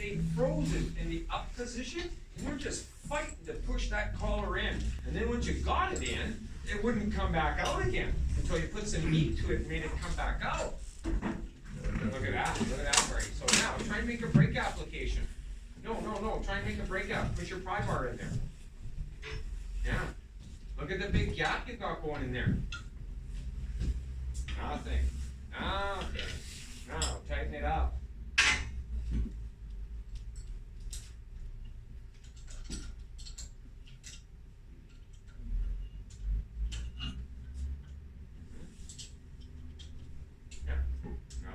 stayed frozen in the up position, and you're just fighting to push that collar in. And then once you got it in, it wouldn't come back out again until you put some heat to it and made it come back out. Look at that, Marty. So now, try and make a brake application. No, try and make a brake app. Put your pry bar in there. Yeah. Look at the big gap you got going in there. Nothing. Now, tighten it up.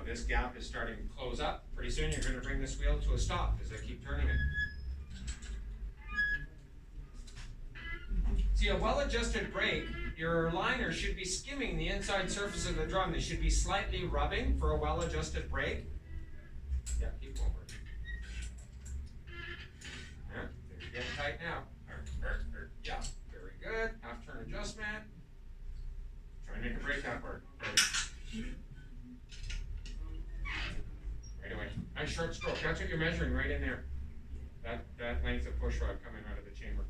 This gap is starting to close up. Pretty soon you're going to bring this wheel to a stop as I keep turning it. See, a well-adjusted brake, your liner should be skimming the inside surface of the drum. They should be slightly rubbing for a well-adjusted brake. Yeah, keep going. Yeah, they're getting tight now. Yeah, very good. Half turn adjustment. Try and make a brake that work. Right away. Nice short stroke. That's what you're measuring right in there. That length of push rod coming out of the chamber.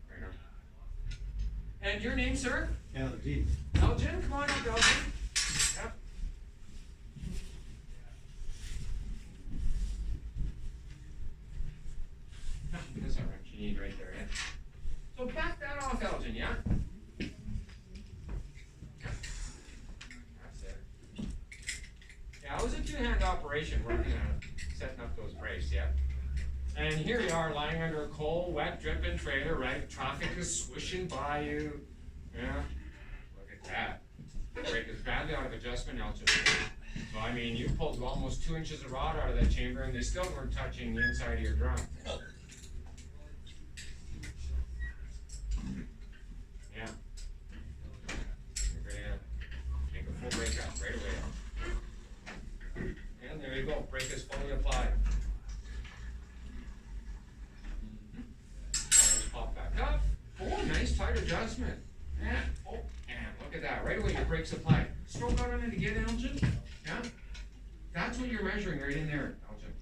Right now. And your name, sir? Elgin. Elgin? Come on up, Elgin. Yep. That's all right. You need right there, yeah? So back that off, Elgin, yeah? Yeah, it was a two-hand operation working on setting up those brakes, yeah. And here you are lying under a cold, wet, dripping trailer, right? Traffic is swishing by you. Yeah. Look at that. The brake is badly out of adjustment, Elgin. So I mean, you pulled almost 2 inches of rod out of that chamber and they still weren't touching the inside of your drum. Yeah. You're gonna make a full brake out right away. And there you go, brake is fully applied. Collars pop back up. Oh, nice tight adjustment. And, and look at that, right away your brake's applied. Stroke out on it again, Elgin. Yeah? That's what you're measuring right in there, Elgin.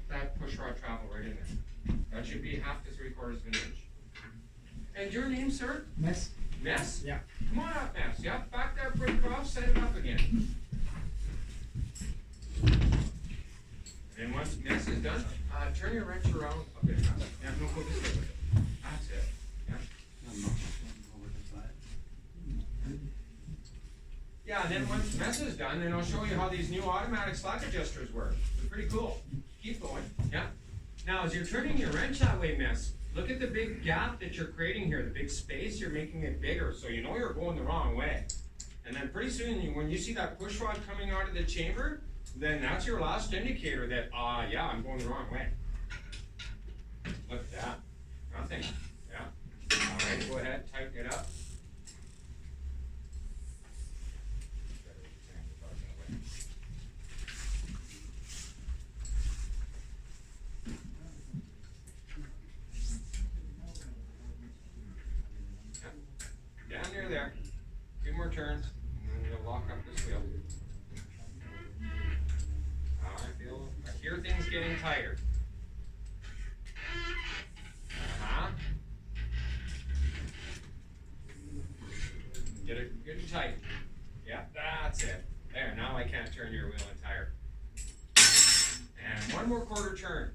That push rod travel right in there. That should be 1/2 to 3/4 of an inch. And your name, sir? Mess. Mess? Yeah. Come on up, Mess. Yeah, back that brake off, set it up again. And once Mess is done, turn your wrench around a bit. Yeah, no, go this way with it. That's it. Yeah. Yeah, and then once Mess is done, then I'll show you how these new automatic slack adjusters work. They're pretty cool. Keep going. Yeah. Now, as you're turning your wrench that way, Mess, look at the big gap that you're creating here, the big space. You're making it bigger, so you know you're going the wrong way. And then pretty soon, when you see that push rod coming out of the chamber, then that's your last indicator that, yeah, I'm going the wrong way. Look at that. Nothing. Yeah. All right, go ahead, tighten it up. Yeah. Down near there. 2 more turns, and then you'll lock up this wheel. I hear things getting tighter. Get it good and tight. Yeah, that's it. There, now I can't turn your wheel entire. And 1 more 1/4 turn.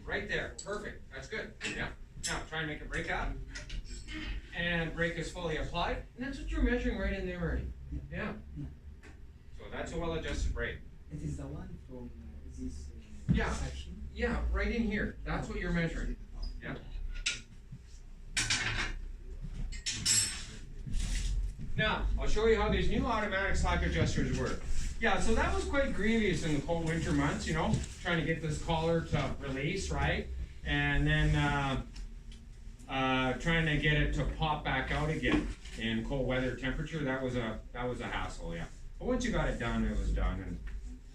Right there, perfect, that's good. Yeah, now try and make a brake out. And brake is fully applied, and that's what you're measuring right in there, Marty. Yeah. So that's a well-adjusted brake. It is the one from this Yeah. section? Yeah, right in here. That's what you're measuring. Yeah. Now, I'll show you how these new automatic slack adjusters work. Yeah, so that was quite grievous in the cold winter months, you know, trying to get this collar to release, right? And then trying to get it to pop back out again in cold weather temperature. That was a hassle, yeah. But once you got it done, it was done.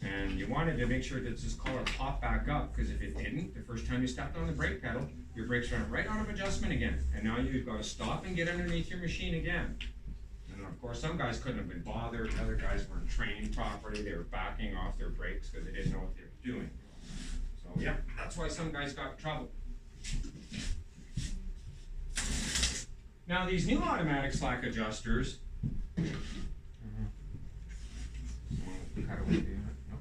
And you wanted to make sure that this collar popped back up, because if it didn't, the first time you stepped on the brake pedal, your brakes went right out of adjustment again. And now you've got to stop and get underneath your machine again. And of course, some guys couldn't have been bothered, other guys weren't trained properly, they were backing off their brakes because they didn't know what they were doing. That's why some guys got in trouble. Now these new automatic slack adjusters, cut away the unit, no.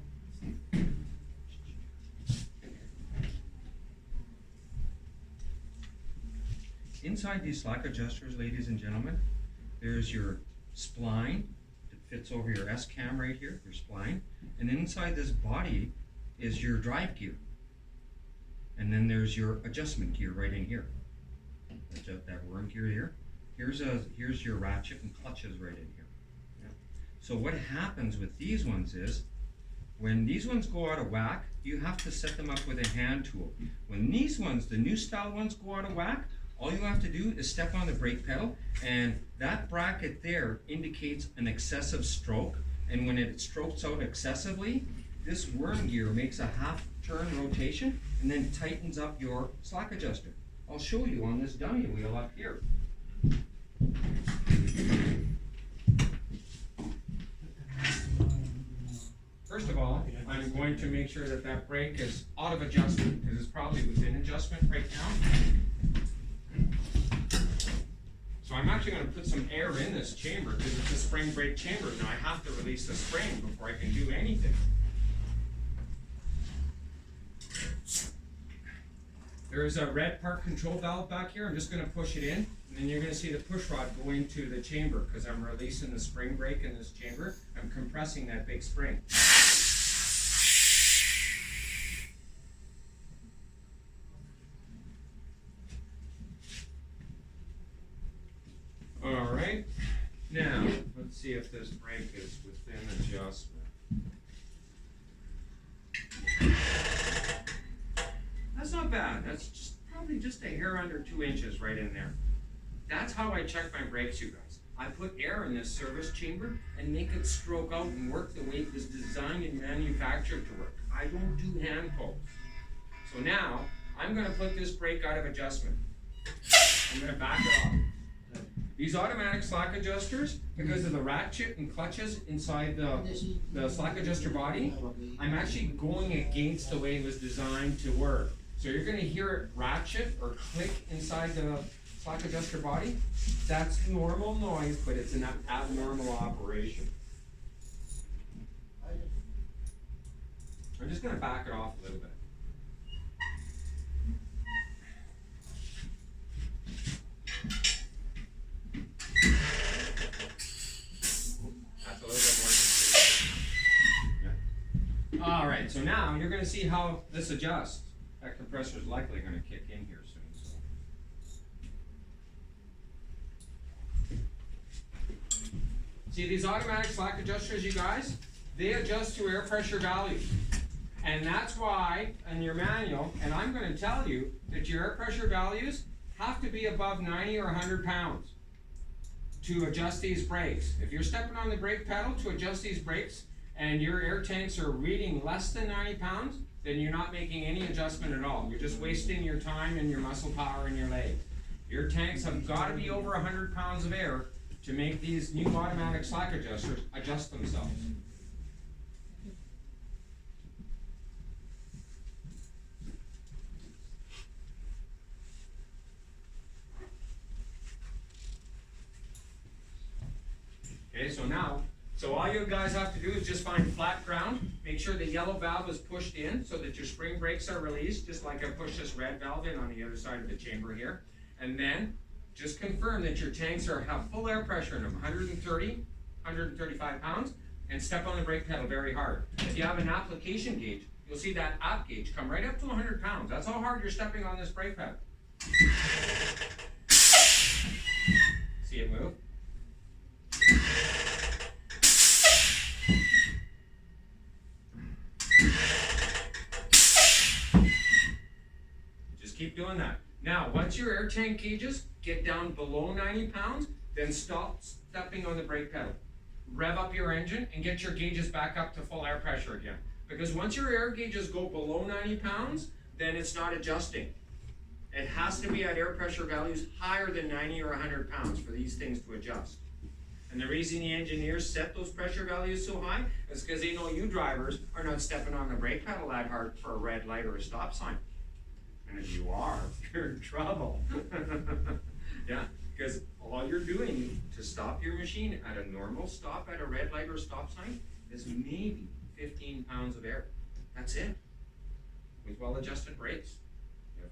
Inside these slack adjusters, ladies and gentlemen, there's your spline that fits over your S-cam right here, your spline, and inside this body is your drive gear. And then there's your adjustment gear right in here. That worm gear here. Here's your ratchet and clutches right in here. Yeah. So what happens with these ones is, when these ones go out of whack, you have to set them up with a hand tool. When these ones, the new style ones, go out of whack, all you have to do is step on the brake pedal, and that bracket there indicates an excessive stroke. And when it strokes out excessively, this worm gear makes a half turn rotation and then tightens up your slack adjuster. I'll show you on this dummy wheel up here. First of all, I'm going to make sure that that brake is out of adjustment, because it's probably within adjustment right now. So I'm actually going to put some air in this chamber, because it's a spring brake chamber. Now I have to release the spring before I can do anything. There is a red part control valve back here. I'm just going to push it in, and then you're going to see the push rod go into the chamber, because I'm releasing the spring brake in this chamber. I'm compressing that big spring. All right, now let's see if this brake is within adjustment. That's not bad. That's probably just a hair under 2 inches right in there. That's how I check my brakes, you guys. I put air in this service chamber and make it stroke out and work the way it was designed and manufactured to work. I don't do hand pulls. So now, I'm going to put this brake out of adjustment. I'm going to back it off. These automatic slack adjusters, because of the ratchet and clutches inside the slack adjuster body, I'm actually going against the way it was designed to work. So you're going to hear it ratchet or click inside the slack adjuster body. That's normal noise, but it's an abnormal operation. I'm just going to back it off a little bit. That's a little bit more. Yeah. All right, so now you're going to see how this adjusts. That compressor is likely going to kick in here soon. So. See these automatic slack adjusters, you guys? They adjust to air pressure values. And that's why in your manual, and I'm going to tell you that your air pressure values have to be above 90 or 100 pounds to adjust these brakes. If you're stepping on the brake pedal to adjust these brakes and your air tanks are reading less than 90 pounds, then you're not making any adjustment at all. You're just wasting your time and your muscle power in your legs. Your tanks have got to be over 100 pounds of air to make these new automatic slack adjusters adjust themselves. Okay, so all you guys have to do is just find flat ground, make sure the yellow valve is pushed in so that your spring brakes are released, just like I pushed this red valve in on the other side of the chamber here. And then just confirm that your tanks have full air pressure in them, 130, 135 pounds, and step on the brake pedal very hard. If you have an application gauge, you'll see that app gauge come right up to 100 pounds. That's how hard you're stepping on this brake pedal. See it move? Just keep doing that. Now, once your air tank gauges get down below 90 pounds, then stop stepping on the brake pedal. Rev up your engine and get your gauges back up to full air pressure again. Because once your air gauges go below 90 pounds, then it's not adjusting. It has to be at air pressure values higher than 90 or 100 pounds for these things to adjust. And the reason the engineers set those pressure values so high is because they know you drivers are not stepping on the brake pedal that hard for a red light or a stop sign. And if you are, you're in trouble. Yeah, because all you're doing to stop your machine at a normal stop at a red light or stop sign is maybe 15 pounds of air. That's it. With well-adjusted brakes. If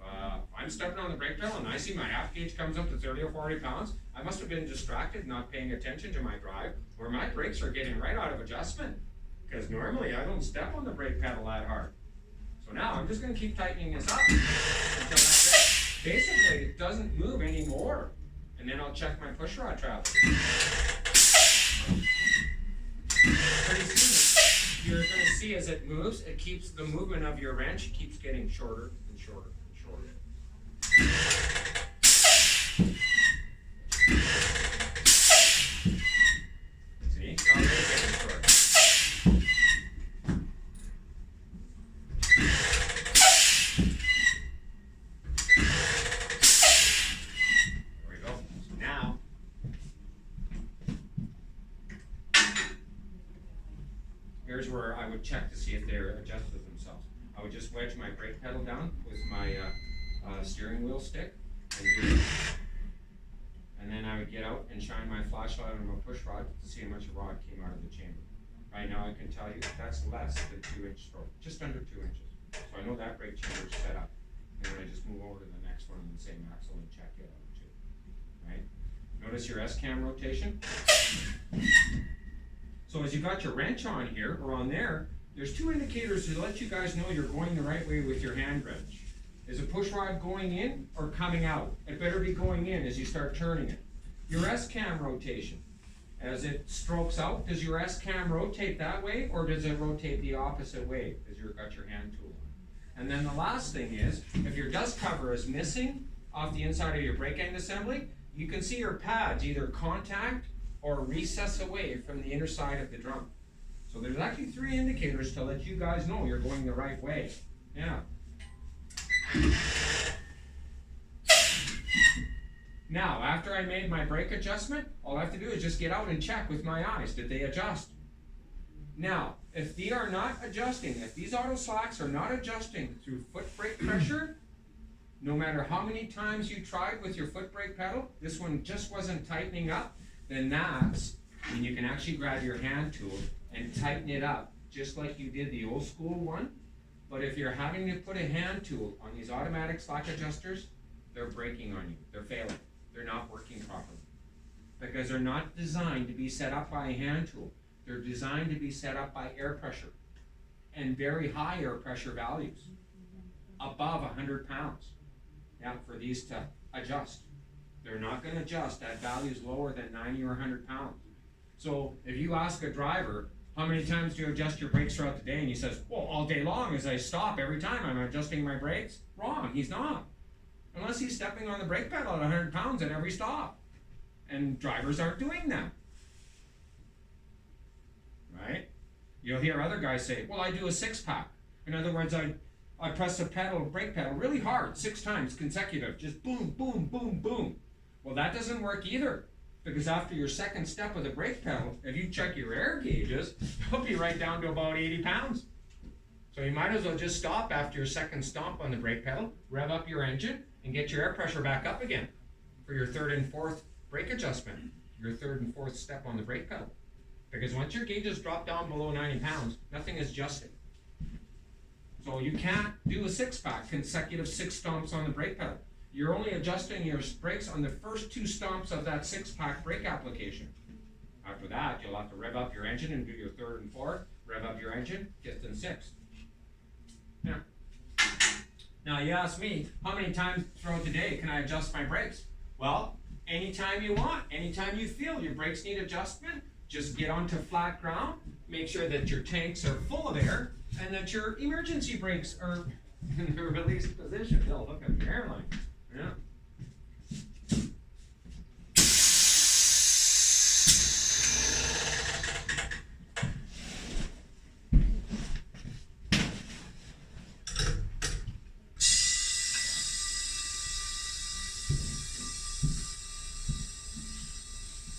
I'm stepping on the brake pedal and I see my half gauge comes up to 30 or 40 pounds, I must have been distracted, not paying attention to my drive, or my brakes are getting right out of adjustment. Because normally I don't step on the brake pedal that hard. So now I'm just going to keep tightening this up until that basically it doesn't move anymore. And then I'll check my push rod travel. Pretty soon, you're going to see as it moves, it keeps the movement of your wrench keeps getting shorter and shorter and shorter. See? It's already getting shorter. There we go. So now, here's where I would check to see if they're adjusted themselves. I would just wedge my brake pedal down with my steering wheel stick and then I would get out and shine my flashlight on my push rod to see how much rod came out of the chamber. Right now I can tell you that's less than 2-inch stroke, just under 2 inches. So I know that brake chamber is set up. And then I just move over to the next one in the same axle and check it out too. Right? Notice your S-cam rotation. So as you got your wrench on here, or on there, there's 2 indicators to let you guys know you're going the right way with your hand wrench. Is the push rod going in or coming out? It better be going in as you start turning it. Your S-cam rotation. As it strokes out, does your S-cam rotate that way or does it rotate the opposite way as you've got your hand tool on? And then the last thing is, if your dust cover is missing off the inside of your brake end assembly, you can see your pads either contact or recess away from the inner side of the drum. So there's actually 3 indicators to let you guys know you're going the right way. Yeah. Now, after I made my brake adjustment, all I have to do is just get out and check with my eyes. Did they adjust? Now, if they are not adjusting, if these auto slacks are not adjusting through foot brake pressure, no matter how many times you tried with your foot brake pedal, this one just wasn't tightening up, then that's when you can actually grab your hand tool and tighten it up, just like you did the old school one. But if you're having to put a hand tool on these automatic slack adjusters, they're breaking on you. They're failing. They're not working properly. Because they're not designed to be set up by a hand tool. They're designed to be set up by air pressure. And very high air pressure values. Above 100 pounds. Yeah, for these to adjust. They're not going to adjust at values lower than 90 or 100 pounds. So if you ask a driver, how many times do you adjust your brakes throughout the day? And he says, well, all day long as I stop every time I'm adjusting my brakes. Wrong, he's not. Unless he's stepping on the brake pedal at 100 pounds at every stop. And drivers aren't doing that. Right? You'll hear other guys say, well, I do a 6-pack. In other words, I press the brake pedal really hard, 6 times consecutive, just boom, boom, boom, boom. Well, that doesn't work either. Because after your second step of the brake pedal, if you check your air gauges, you'll be right down to about 80 pounds. So you might as well just stop after your second stomp on the brake pedal, rev up your engine, and get your air pressure back up again for your 3rd and 4th brake adjustment, your 3rd and 4th step on the brake pedal. Because once your gauges drop down below 90 pounds, nothing is adjusting. So you can't do a 6-pack, consecutive 6 stomps on the brake pedal. You're only adjusting your brakes on the first 2 stomps of that 6-pack brake application. After that, you'll have to rev up your engine and do your 3rd and 4th, rev up your engine, 5th and 6th. Yeah. Now you ask me, how many times throughout the day can I adjust my brakes? Well, anytime you want, anytime you feel your brakes need adjustment, just get onto flat ground, make sure that your tanks are full of air, and that your emergency brakes are in the released position. Oh, look at the airline. Yeah.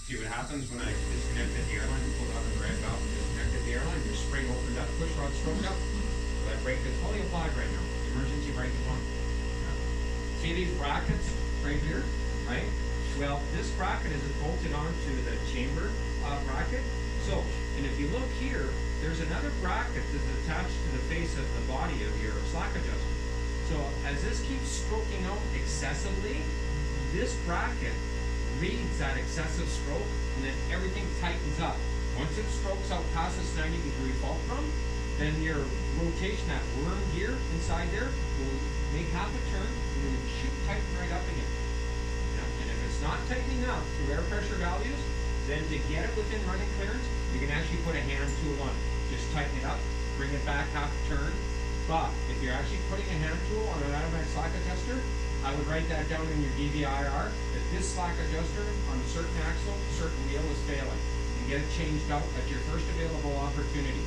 See what happens when I disconnected the airline and pulled out the red valve and disconnected the airline? Your spring opened up, push rod stroked up. So that brake is fully applied right now. Emergency brake is on. Yeah. See these brackets right here, right? Well, this bracket is bolted onto the chamber bracket. So, and if you look here, there's another bracket that's attached to the face of the body of your slack adjuster. So as this keeps stroking out excessively, this bracket reads that excessive stroke, and then everything tightens up. Once it strokes out past this 90-degree fulcrum, then your rotation, that worm gear inside there, will make half a turn, and then it should tighten right up again. And if it's not tightening up to air pressure values, then to get it within running clearance, you can actually put a hand tool on it. Just tighten it up, bring it back half a turn. But if you're actually putting a hand tool on an automatic slack adjuster, I would write that down in your DVIR, that this slack adjuster on a certain axle, certain wheel is failing, and get it changed out at your first available opportunity.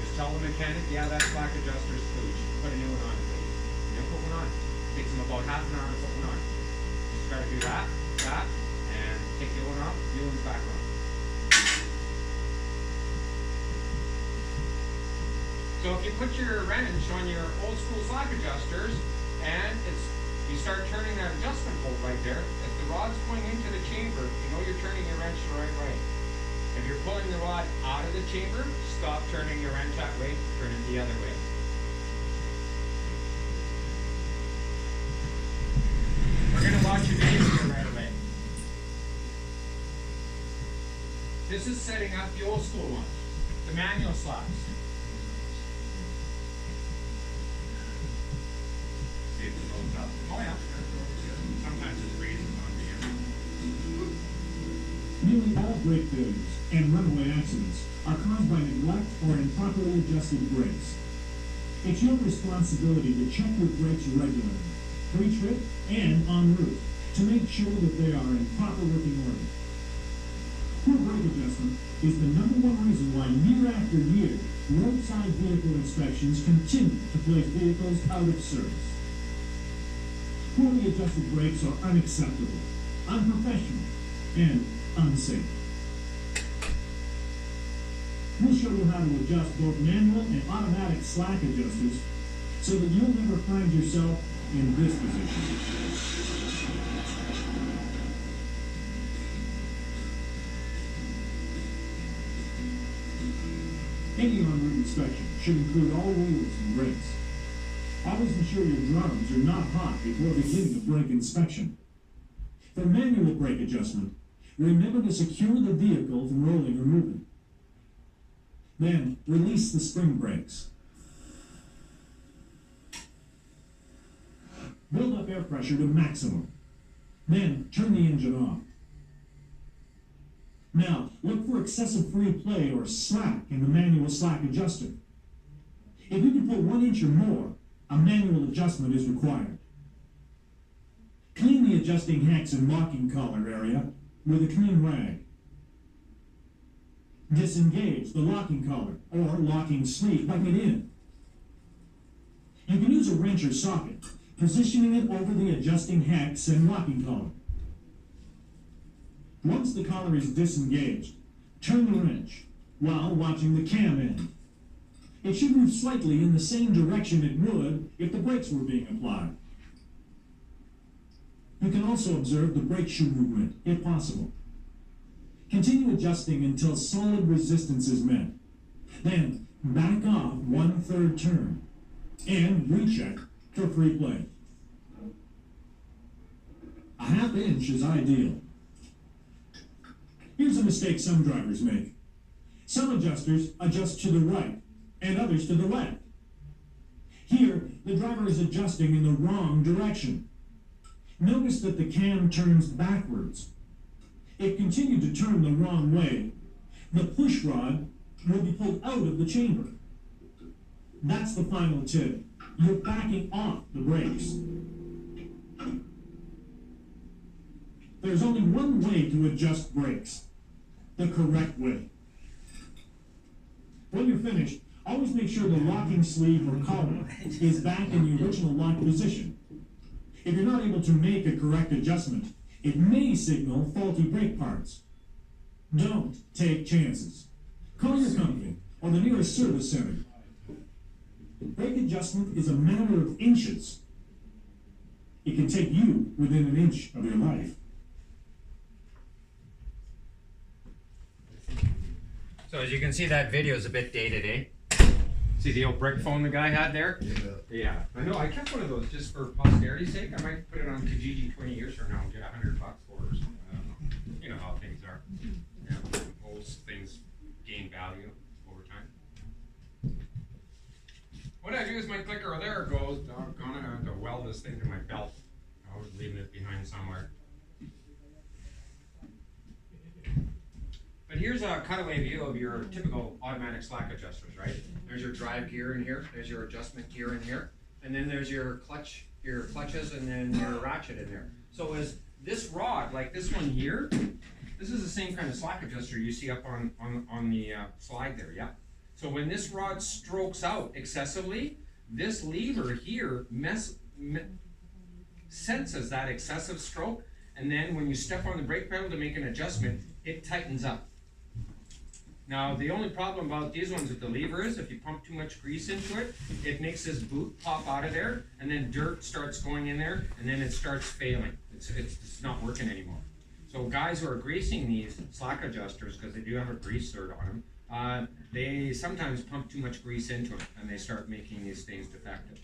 Just tell the mechanic, yeah, that slack adjuster is foolish. Put a new one on it, please. And you'll put one on. It takes them about half an hour to put one on. Just gotta do that, and take the one off, new one's back on. So if you put your wrench on your old school slack adjusters and you start turning that adjustment bolt right there, if the rod's going into the chamber, you know you're turning your wrench the right way. If you're pulling the rod out of the chamber, stop turning your wrench that way, turn it the other way. We're going to watch a video here right away. This is setting up the old school ones, the manual slacks. Oh yeah. Sometimes it's freezing on the Nearly all brake failures and runaway accidents are caused by neglect or improperly adjusted brakes. It's your responsibility to check your brakes regularly, pre-trip and en route, to make sure that they are in proper working order. Poor brake adjustment is the #1 reason why year after year, roadside vehicle inspections continue to place vehicles out of service. Poorly adjusted brakes are unacceptable, unprofessional, and unsafe. We'll show you how to adjust both manual and automatic slack adjusters so that you'll never find yourself in this position. Any en-route inspection should include all wheels and brakes. Always ensure your drums are not hot before beginning a brake inspection. For manual brake adjustment, remember to secure the vehicle from rolling or moving. Then, release the spring brakes. Build up air pressure to maximum. Then, turn the engine off. Now, look for excessive free play or slack in the manual slack adjuster. If you can pull 1 inch or more, a manual adjustment is required. Clean the adjusting hex and locking collar area with a clean rag. Disengage the locking collar or locking sleeve, plug it in. You can use a wrench or socket, positioning it over the adjusting hex and locking collar. Once the collar is disengaged, turn the wrench while watching the cam end. It should move slightly in the same direction it would if the brakes were being applied. You can also observe the brake shoe movement, if possible. Continue adjusting until solid resistance is met. Then, back off 1/3 turn, and recheck for free play. A ½ inch is ideal. Here's a mistake some drivers make. Some adjusters adjust to the right, and others to the left. Here, the driver is adjusting in the wrong direction. Notice that the cam turns backwards. If continued to turn the wrong way, the push rod will be pulled out of the chamber. That's the final tip. You're backing off the brakes. There's only one way to adjust brakes, the correct way. When you're finished, always make sure the locking sleeve or collar is back in the original lock position. If you're not able to make a correct adjustment, it may signal faulty brake parts. Don't take chances. Call your company or the nearest service center. Brake adjustment is a matter of inches. It can take you within an inch of your life. So as you can see, that video is a bit dated, eh? See the old brick phone the guy had there? Yeah. I know, I kept one of those just for posterity's sake. I might put it on Kijiji 20 years from now and get $100 for it or something. I don't know. You know how things are. Yeah. Old things gain value over time. What I do is my clicker there goes, doggone it, I have to weld this thing to my belt. I was leaving it behind somewhere. But here's a cutaway view of your typical automatic slack adjusters, right? There's your drive gear in here, there's your adjustment gear in here, and then there's your clutches, and then your ratchet in there. So as this rod, like this one here, this is the same kind of slack adjuster you see up on the slide there, yeah? So when this rod strokes out excessively, this lever here senses that excessive stroke, and then when you step on the brake pedal to make an adjustment, it tightens up. Now, the only problem about these ones with the lever is if you pump too much grease into it, it makes this boot pop out of there, and then dirt starts going in there, and then it starts failing. It's not working anymore. So guys who are greasing these slack adjusters, because they do have a grease cert on them, they sometimes pump too much grease into them, and they start making these things defective.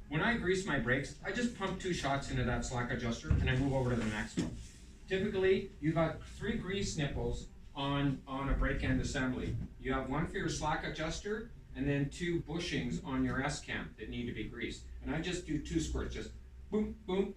When I grease my brakes, I just pump 2 shots into that slack adjuster, and I move over to the next one. Typically, you've got 3 grease nipples on a brake end assembly. You have one for your slack adjuster, and then 2 bushings on your S-cam that need to be greased. And I just do 2 squirts, just boom, boom,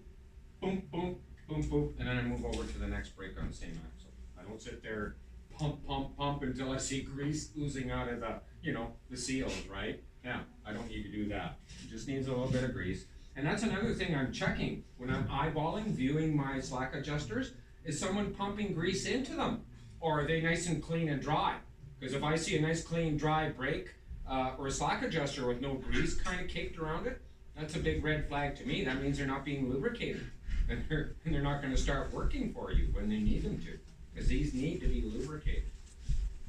boom, boom, boom, boom, and then I move over to the next brake on the same axle. I don't sit there pump, pump, pump until I see grease oozing out of the seals, right? Yeah, I don't need to do that. It just needs a little bit of grease. And that's another thing I'm checking when I'm eyeballing, viewing my slack adjusters. Is someone pumping grease into them? Or are they nice and clean and dry? Because if I see a nice clean dry brake or a slack adjuster with no grease kind of caked around it, that's a big red flag to me. That means they're not being lubricated, and they're not going to start working for you when they need them to, because these need to be lubricated.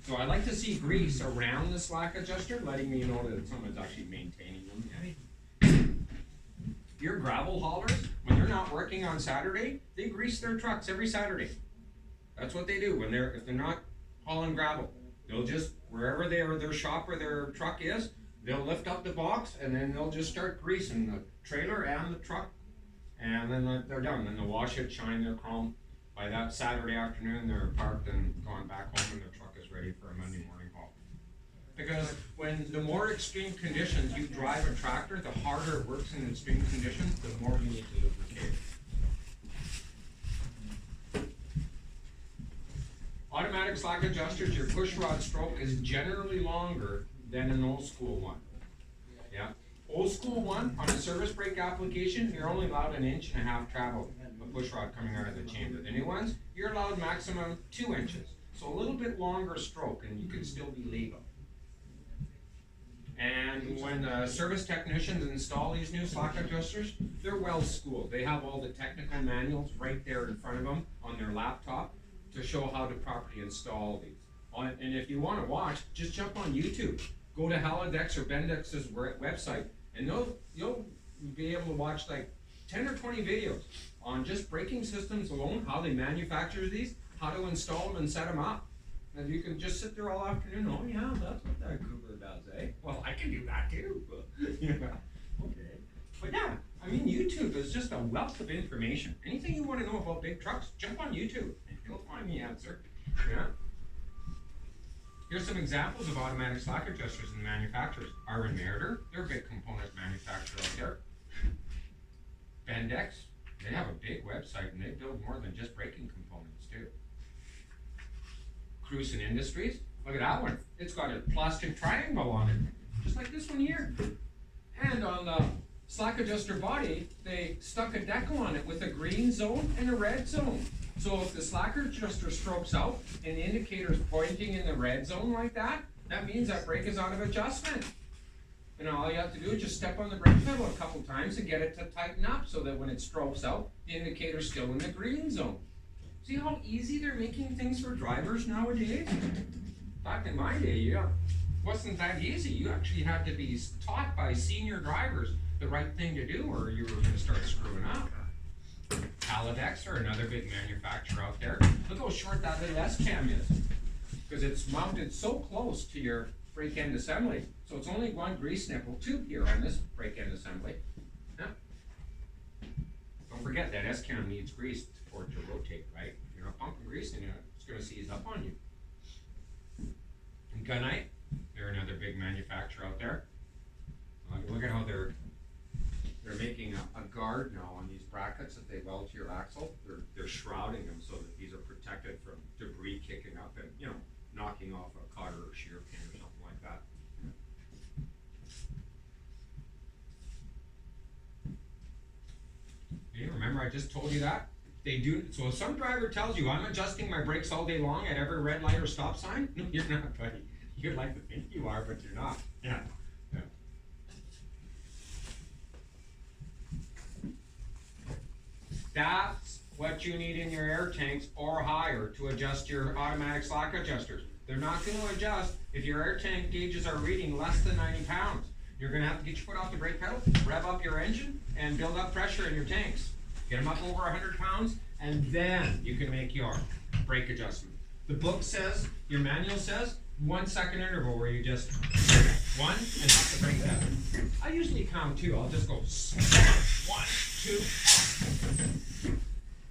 So I like to see grease around the slack adjuster, letting me know that someone's actually maintaining them. Your gravel haulers, when they're not working on Saturday, they grease their trucks every Saturday. That's what they do if they're not hauling gravel. They'll just, wherever their shop or their truck is, they'll lift up the box, and then they'll just start greasing the trailer and the truck, and then they're done. Then they'll wash it, shine their chrome. By that Saturday afternoon, they're parked and gone back home, and the truck is ready for a Monday morning haul. Because when the more extreme conditions you drive a tractor, the harder it works in extreme conditions, the more you need to lubricate it. Automatic slack adjusters, your push rod stroke is generally longer than an old school one. Yeah. Old school one, on a service brake application, you're only allowed 1.5 inches travel, a push rod coming out of the chamber. The new ones, you're allowed maximum 2 inches. So a little bit longer stroke, and you can still be legal. And when service technicians install these new slack adjusters, they're well schooled. They have all the technical manuals right there in front of them on their laptop to show how to properly install these. And if you want to watch, just jump on YouTube. Go to Halidex or Bendix's website, and you'll be able to watch like 10 or 20 videos on just braking systems alone, how they manufacture these, how to install them and set them up. And you can just sit there all afternoon, oh yeah, that's what that Cougar does, eh? Well, I can do that too. Yeah. Okay. But yeah, I mean, YouTube is just a wealth of information. Anything you want to know about big trucks, jump on YouTube and you'll find the answer. Yeah. Here's some examples of automatic slack adjusters and manufacturers. Arvin Meritor, they're a big component manufacturer out there. Bendix, they have a big website and they build more than just braking components too. Cruson Industries, look at that one. It's got a plastic triangle on it, just like this one here. And on the slack adjuster body, they stuck a decal on it with a green zone and a red zone. So if the slack adjuster strokes out and the indicator's pointing in the red zone like that, that means that brake is out of adjustment. And all you have to do is just step on the brake pedal a couple times and get it to tighten up so that when it strokes out, the indicator's still in the green zone. See how easy they're making things for drivers nowadays? Back in my day, yeah, wasn't that easy. You actually had to be taught by senior drivers the right thing to do, or you were going to start screwing up. Paladex are another big manufacturer out there. Look how short that little S-cam is. Because it's mounted so close to your brake end assembly. So it's only one grease nipple tube here on this brake end assembly. Yeah. Don't forget that S-cam needs grease for it to rotate, right? If you're not pumping grease in it, it's gonna seize up on you. And Gunite, they're another big manufacturer out there. Look at how they're making a guard now on these brackets that they weld to your axle. They're shrouding them so that these are protected from debris kicking up and, you know, knocking off a cotter or shear pin or something like that. Hey, remember I just told you that? They do, so if some driver tells you, I'm adjusting my brakes all day long at every red light or stop sign, no, you're not, buddy. You'd like to think you are, but you're not. Yeah. Yeah. That's what you need in your air tanks or higher to adjust your automatic slack adjusters. They're not going to adjust if your air tank gauges are reading less than 90 pounds. You're going to have to get your foot off the brake pedal, rev up your engine, and build up pressure in your tanks. Get them up over 100 pounds, and then you can make your brake adjustment. The book says, your manual says, 1 second interval where you just one and up the brake pedal. I usually count 2. I'll just go 1, 2.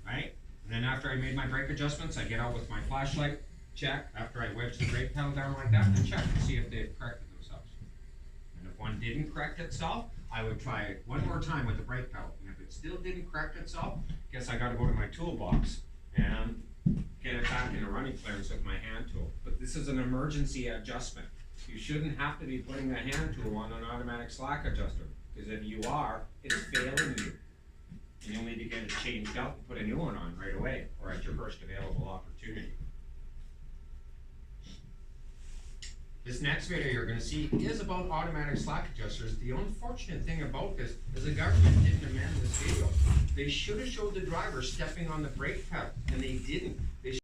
Right? And then after I made my brake adjustments, I get out with my flashlight, check, after I wedge the brake pedal down like that, and check to see if they've corrected themselves. And if one didn't correct itself, I would try it one more time with the brake pedal. And if it still didn't correct itself, guess I gotta go to my toolbox and get it back into running clearance with my hand tool. But this is an emergency adjustment. You shouldn't have to be putting a hand tool on an automatic slack adjuster, because if you are, it's failing you. And you'll need to get it changed out and put a new one on right away, or at your first available opportunity. This next video you're going to see is about automatic slack adjusters. The unfortunate thing about this is the government didn't amend this video. They should have showed the driver stepping on the brake pedal, and they didn't. They